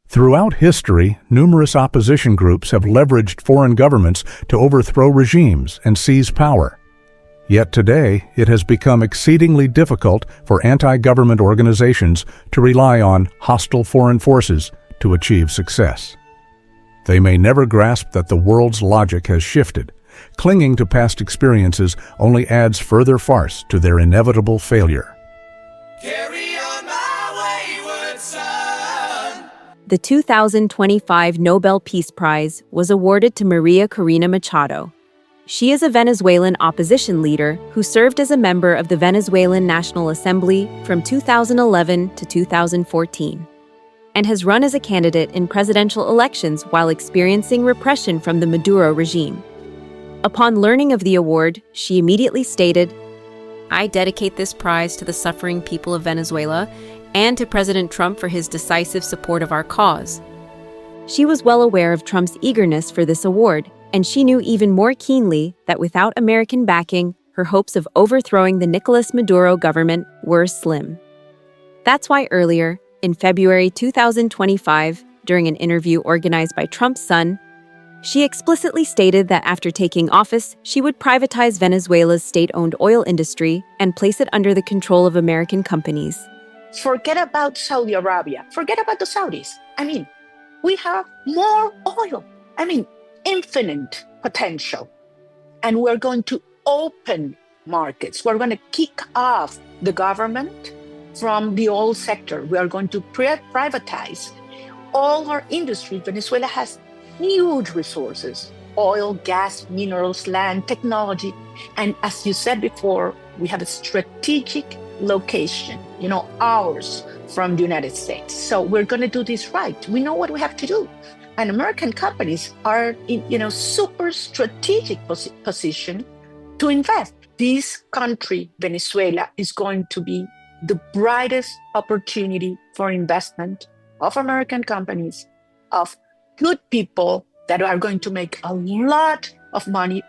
Throughout history, numerous opposition groups have leveraged foreign governments to overthrow regimes and seize power. Yet today, it has become exceedingly difficult for anti-government organizations to rely on hostile foreign forces to achieve success. They may never grasp that the world's logic has shifted. Clinging to past experiences only adds further farce to their inevitable failure. Carry on my wayward son. The 2025 Nobel Peace Prize was awarded to María Corina Machado. She is a Venezuelan opposition leader who served as a member of the Venezuelan National Assembly from 2011 to 2014, and has run as a candidate in presidential elections while experiencing repression from the Maduro regime. Upon learning of the award, she immediately stated, "I dedicate this prize to the suffering people of Venezuela and to President Trump for his decisive support of our cause." She was well aware of Trump's eagerness for this award, and she knew even more keenly that without American backing, her hopes of overthrowing the Nicolas Maduro government were slim. That's why earlier, in February 2025, during an interview organized by Trump's son, she explicitly stated that after taking office, she would privatize Venezuela's state-owned oil industry and place it under the control of American companies. Forget about Saudi Arabia. Forget about the Saudis. We have more oil. Infinite potential. And we're going to open markets. We're going to kick off the government from the oil sector. We are going to privatize all our industry. Venezuela has huge resources: oil, gas, minerals, land, technology. And as you said before, we have a strategic location, ours from the United States. So we're going to do this right. We know what we have to do. And American companies are in, super strategic position to invest. This country, Venezuela, is going to be the brightest opportunity for investment of American companies, of good people that are going to make a lot of money.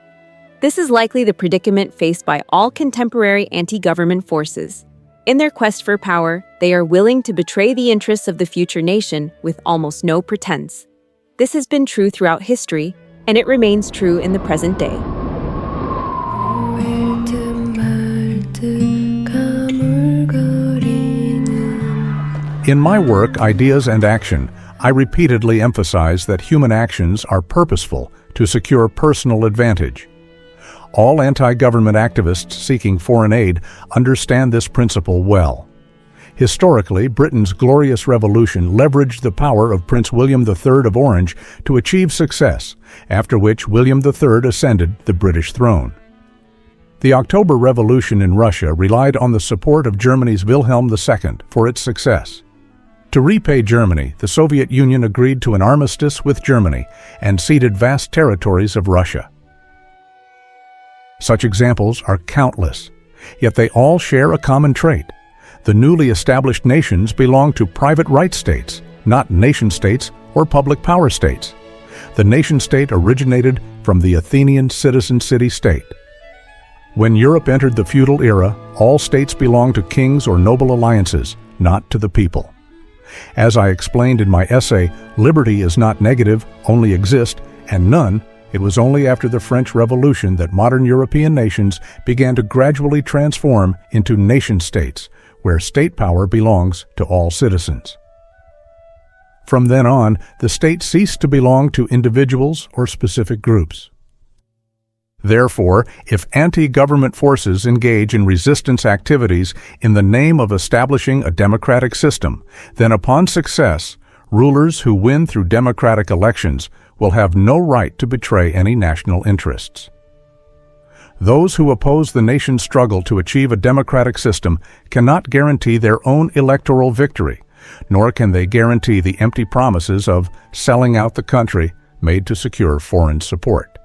This is likely the predicament faced by all contemporary anti-government forces. In their quest for power, they are willing to betray the interests of the future nation with almost no pretense. This has been true throughout history, and it remains true in the present day. In my work, Ideas and Action, I repeatedly emphasize that human actions are purposeful to secure personal advantage. All anti-government activists seeking foreign aid understand this principle well. Historically, Britain's Glorious Revolution leveraged the power of Prince William III of Orange to achieve success, after which William III ascended the British throne. The October Revolution in Russia relied on the support of Germany's Wilhelm II for its success. To repay Germany, the Soviet Union agreed to an armistice with Germany and ceded vast territories of Russia. Such examples are countless, yet they all share a common trait. The newly established nations belong to private right states, not nation-states or public power states. The nation-state originated from the Athenian citizen city-state. When Europe entered the feudal era, all states belonged to kings or noble alliances, not to the people. As I explained in my essay, Liberty is not negative, only exist, and none, it was only after the French Revolution that modern European nations began to gradually transform into nation-states, where state power belongs to all citizens. From then on, the state ceased to belong to individuals or specific groups. Therefore, if anti-government forces engage in resistance activities in the name of establishing a democratic system, then upon success, rulers who win through democratic elections will have no right to betray any national interests. Those who oppose the nation's struggle to achieve a democratic system cannot guarantee their own electoral victory, nor can they guarantee the empty promises of selling out the country made to secure foreign support.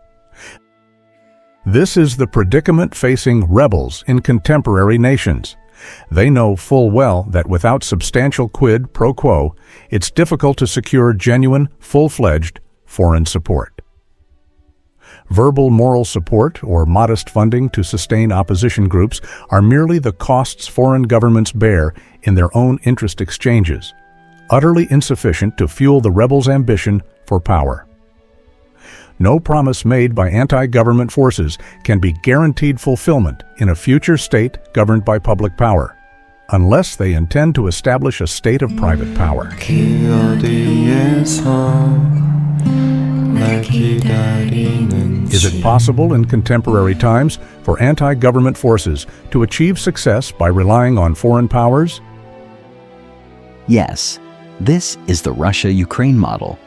This is the predicament facing rebels in contemporary nations. They know full well that without substantial quid pro quo, it's difficult to secure genuine, full-fledged foreign support. Verbal moral support or modest funding to sustain opposition groups are merely the costs foreign governments bear in their own interest exchanges. utterly insufficient to fuel the rebels' ambition for power. No promise made by anti-government forces can be guaranteed fulfillment in a future state governed by public power, unless they intend to establish a state of private power. Is it possible in contemporary times for anti-government forces to achieve success by relying on foreign powers? Yes, this is the Russia-Ukraine model.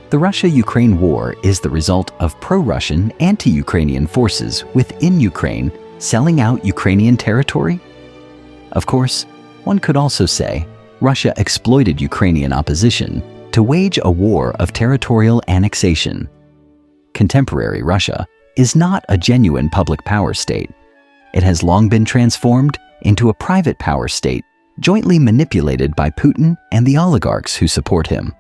The Russia-Ukraine war is the result of pro-Russian, anti-Ukrainian forces within Ukraine selling out Ukrainian territory? Of course, one could also say Russia exploited Ukrainian opposition to wage a war of territorial annexation. Contemporary Russia is not a genuine public power state. It has long been transformed into a private power state, jointly manipulated by Putin and the oligarchs who support him.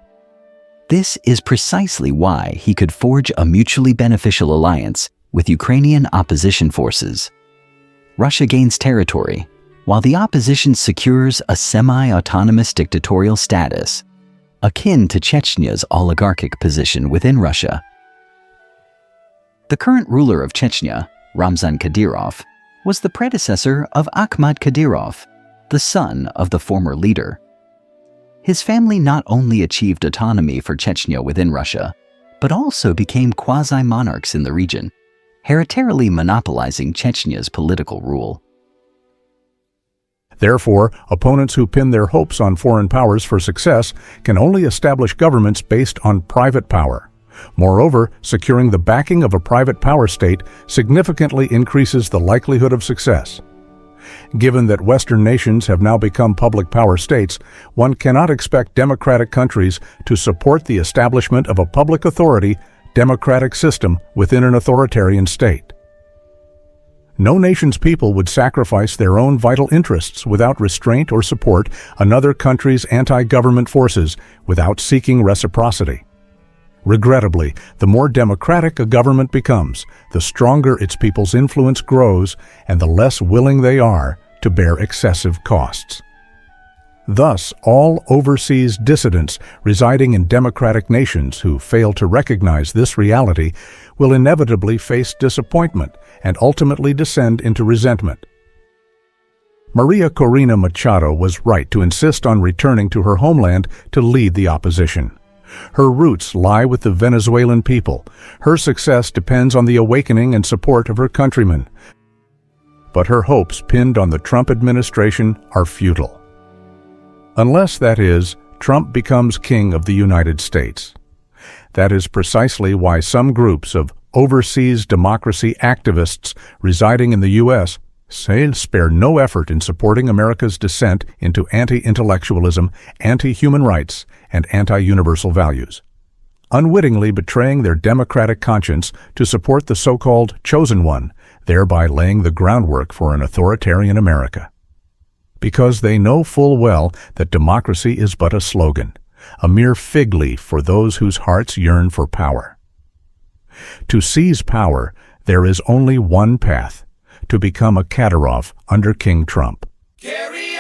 This is precisely why he could forge a mutually beneficial alliance with Ukrainian opposition forces. Russia gains territory, while the opposition secures a semi-autonomous dictatorial status, akin to Chechnya's oligarchic position within Russia. The current ruler of Chechnya, Ramzan Kadyrov, was the predecessor of Akhmat Kadyrov, the son of the former leader. His family not only achieved autonomy for Chechnya within Russia, but also became quasi-monarchs in the region, hereditarily monopolizing Chechnya's political rule. Therefore, opponents who pin their hopes on foreign powers for success can only establish governments based on private power. Moreover, securing the backing of a private power state significantly increases the likelihood of success. Given that Western nations have now become public power states, one cannot expect democratic countries to support the establishment of a public authority, democratic system within an authoritarian state. No nation's people would sacrifice their own vital interests without restraint or support another country's anti-government forces without seeking reciprocity. Regrettably, the more democratic a government becomes, the stronger its people's influence grows and the less willing they are to bear excessive costs. Thus, all overseas dissidents residing in democratic nations who fail to recognize this reality will inevitably face disappointment and ultimately descend into resentment. María Corina Machado was right to insist on returning to her homeland to lead the opposition. Her roots lie with the Venezuelan people. Her success depends on the awakening and support of her countrymen. But her hopes pinned on the Trump administration are futile. Unless, that is, Trump becomes king of the United States. That is precisely why some groups of overseas democracy activists residing in the U.S. spare no effort in supporting America's descent into anti-intellectualism, anti-human rights, and anti-universal values, unwittingly betraying their democratic conscience to support the so-called chosen one, thereby laying the groundwork for an authoritarian America. Because they know full well that democracy is but a slogan, a mere fig leaf for those whose hearts yearn for power. To seize power, there is only one path: to become a Kadyrov under King Trump. Carry